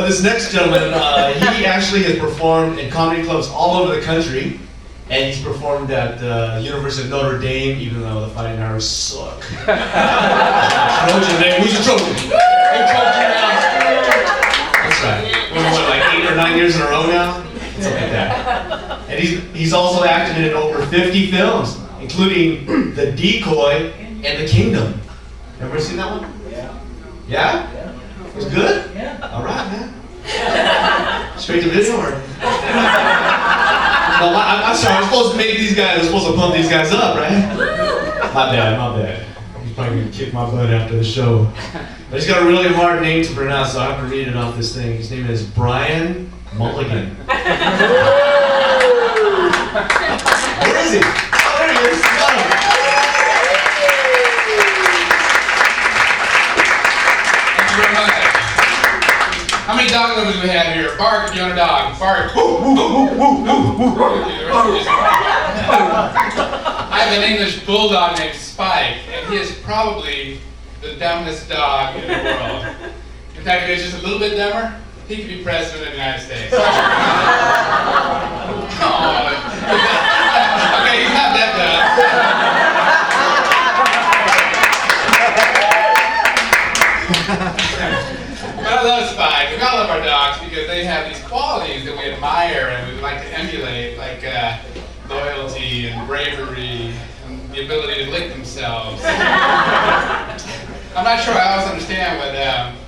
But this next gentleman, he actually has performed in comedy clubs all over the country, and he's performed at the University of Notre Dame, even though the Fighting Irish suck. Trojan, man, who's a Trojan? Hey, Trojan now. That's right. What, like 8 or 9 years in a row now? Something like that. And he's also acted in over 50 films, including The Decoy and The Kingdom. Ever seen that one? Yeah. Yeah? It was good? Yeah. All right, man. Straight to video or? No, I'm sorry, I'm supposed to make these guys, I'm supposed to pump these guys up, right? My bad. He's probably gonna kick my butt after the show. But he's got a really hard name to pronounce, so I have to read it off this thing. His name is Brian Mulligan. Where is he? Oh, there he is. Got him. Thank you very much. How many dog lovers do we have here? Bark if you want a dog. Bark. I have an English bulldog named Spike, and he is probably the dumbest dog in the world. In fact, if he was just a little bit dumber, he could be president of the United States. Okay, he's not that dumb. But I love Spike. We all love our dogs because they have these qualities that we admire and we like to emulate, like loyalty and bravery and the ability to lick themselves. I'm not sure I always understand what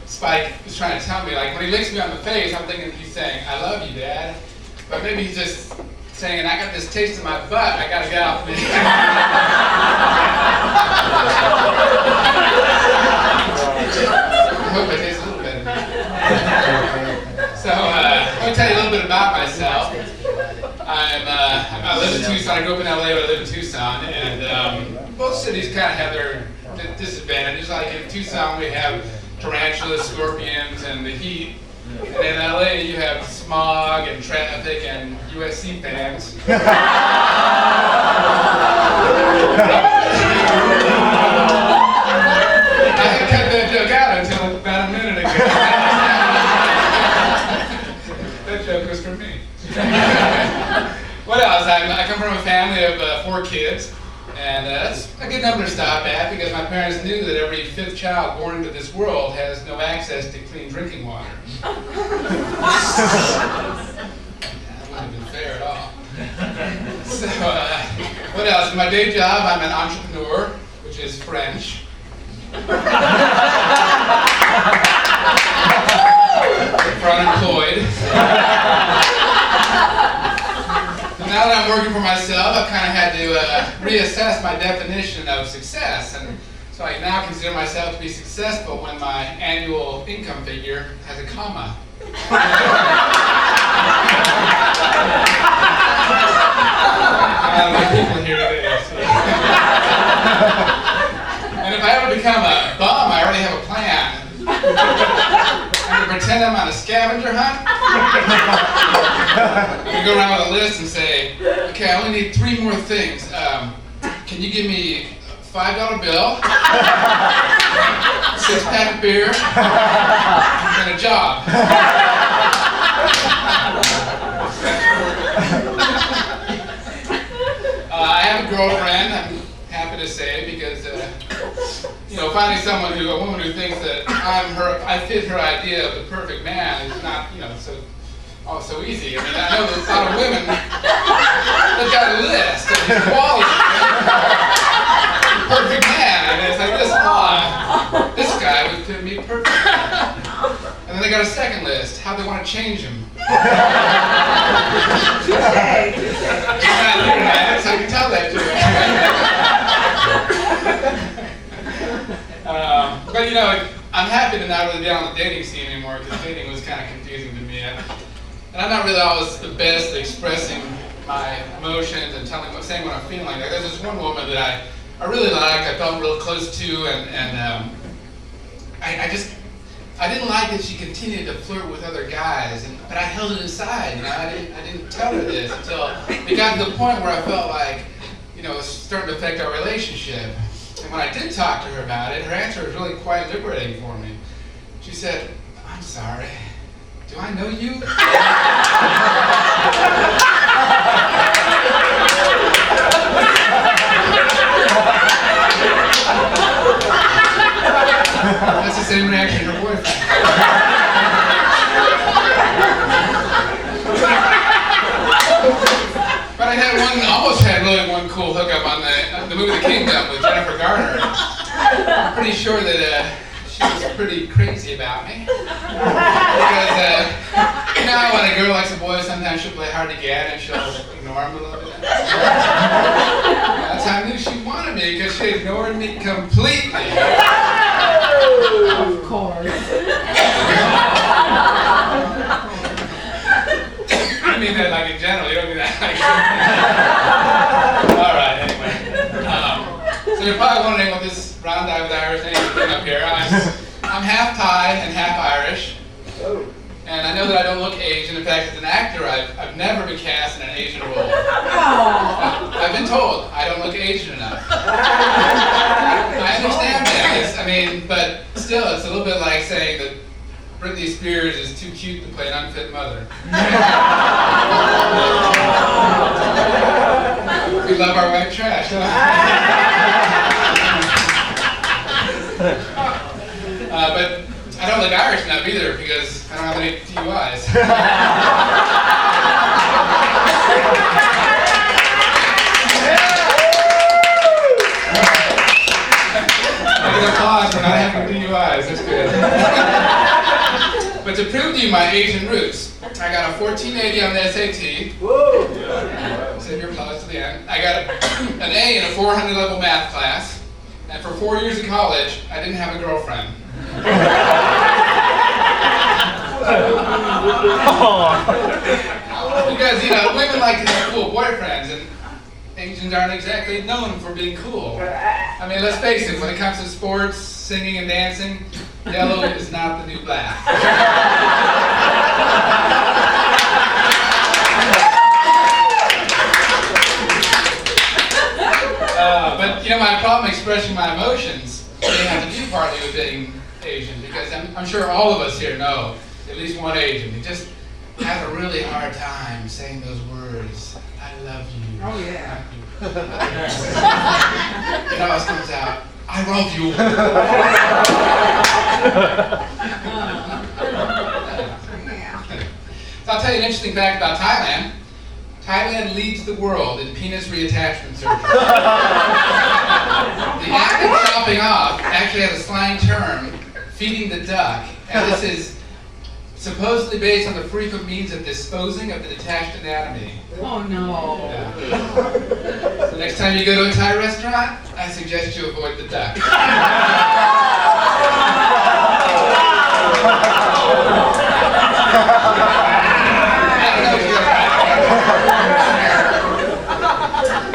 Spike is trying to tell me. Like when he licks me on the face, I'm thinking he's saying, "I love you, Dad." But maybe he's just saying, "I got this taste in my butt. I gotta get out." I hope I taste a little better. So let me tell you a little bit about myself. I live in Tucson. I grew up in LA, but I live in Tucson, and both cities kind of have their disadvantages. Like in Tucson, we have tarantulas, scorpions, and the heat. And in LA, you have smog and traffic and USC fans. I had cut that joke out until about a minute ago. That joke was for me. What else? I come from a family of 4 kids. And that's a good number to stop at because my parents knew that every 5th child born into this world has no access to clean drinking water. That wouldn't have been fair at all. So, what else? In my day job, I'm an entrepreneur, which is French. For unemployed. Now that I'm working for myself, I've kind of had to reassess my definition of success. And so I now consider myself to be successful when my annual income figure has a comma. I don't know people here today. So. And if I ever become a bum, I already have a plan. I'm going to pretend I'm on a scavenger hunt. I'm going to go around with a list and say, okay, I only need 3 more things. Can you give me a $5 bill, 6-pack of beer, and a job? I have a girlfriend, I'm happy to say, because finding a woman who thinks that I fit her idea of the perfect man is not, so easy. I mean, I know there's a lot of women that got a list of these qualities. Perfect man, and it's like this guy would fit me perfect. And then they got a second list, how they want to change him. He's not here tonight, so I can tell that to him. But I'm happy to not really be on the dating scene anymore because dating was kind of confusing to me. And I'm not really always the best at expressing my emotions and saying what I'm feeling. Like there's this one woman that I really liked, I felt real close to, and I didn't like that she continued to flirt with other guys, but I held it inside. I didn't tell her this until it got to the point where I felt like it was starting to affect our relationship. And when I did talk to her about it, her answer was really quite liberating for me. She said, "I'm sorry. do I know you? That's the same reaction to her boyfriend. But I almost had really one cool hookup on the movie The Kingdom with Jennifer Garner. I'm pretty sure that she was pretty crazy about me. Because, when a girl likes a boy, sometimes she'll play hard to get and she'll ignore him a little bit. That's how I knew she wanted me, because she ignored me completely. Of course. I mean that like in general, you don't mean that like... Alright, anyway. So you're probably wondering what this round eye with Irish name is up here. I'm half Thai and half Irish. And I know that I don't look Asian. In fact, as an actor, I've never been cast in an Asian role. I've been told I don't look Asian enough. I understand that. But still, it's a little bit like saying that Britney Spears is too cute to play an unfit mother. We love our white trash, huh? But I don't look Irish enough either because I don't have any DUIs. Give an applause for not having DUIs, that's good. But to prove to you my Asian roots, I got a 1480 on the SAT. Whoa! Save your applause to the end. I got an A in a 400 level math class. And for 4 years of college, I didn't have a girlfriend. Because, women like to have cool boyfriends, and Asians aren't exactly known for being cool. Let's face it, when it comes to sports, singing and dancing, yellow is not the new black. But my problem expressing my emotions may have to do partly with being Asian, because I'm sure all of us here know at least one Asian who just has a really hard time saying those words. I love you. Oh yeah. It always comes out, I love you. So I'll tell you an interesting fact about Thailand. Thailand leads the world in penis reattachment surgery. The act of chopping off actually has a slang term, feeding the duck, and this is supposedly based on the frequent means of disposing of the detached anatomy. Oh no. Yeah. So next time you go to a Thai restaurant, I suggest you avoid the duck.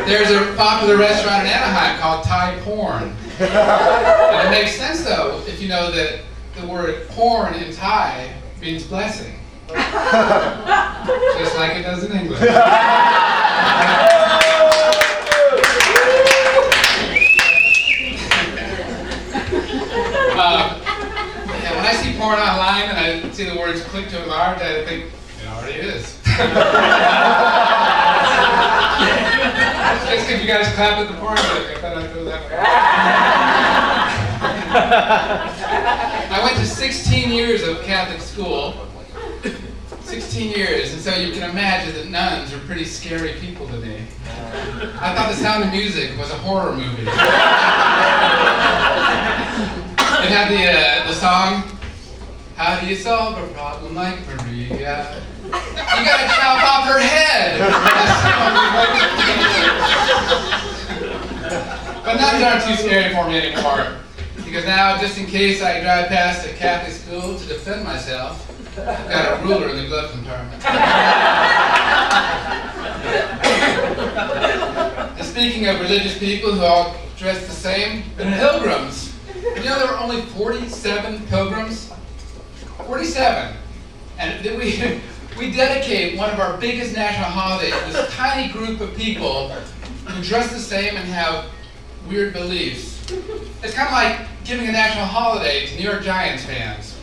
There's a popular restaurant in Anaheim called Thai Porn. And it makes sense though, if you know that the word porn in Thai means blessing. Just like it does in English. When I see porn online and I see the words click to enlarge, I think, it already is. Just because you guys clap at the porn clip, I thought I'd go that way. I went to 16 years of Catholic school. 16 years, and so you can imagine that nuns are pretty scary people to me. I thought The Sound of Music was a horror movie. It had the song, how do you solve a problem like Maria? You gotta chop off her head! But nuns aren't too scary for me anymore. Because now, just in case I drive past a Catholic school to defend myself, I've got a ruler in the glove compartment. And speaking of religious people who all dress the same, the Pilgrims. You know there were only 47 pilgrims? 47. And we dedicate one of our biggest national holidays to this tiny group of people who dress the same and have weird beliefs. It's kind of like giving a national holiday to New York Giants fans.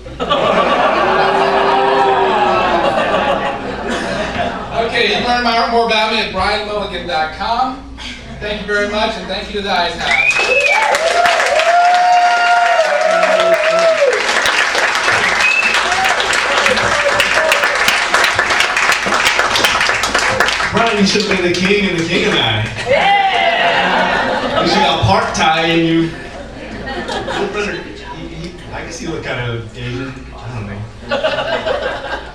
learn more about me at brianmulligan.com. Thank you very much, and thank you to the Ice House. Brian, you should have been the king and the king and I. Yeah! You should have got park tie and you. Little brother, I guess you look kind of Asian. I don't know.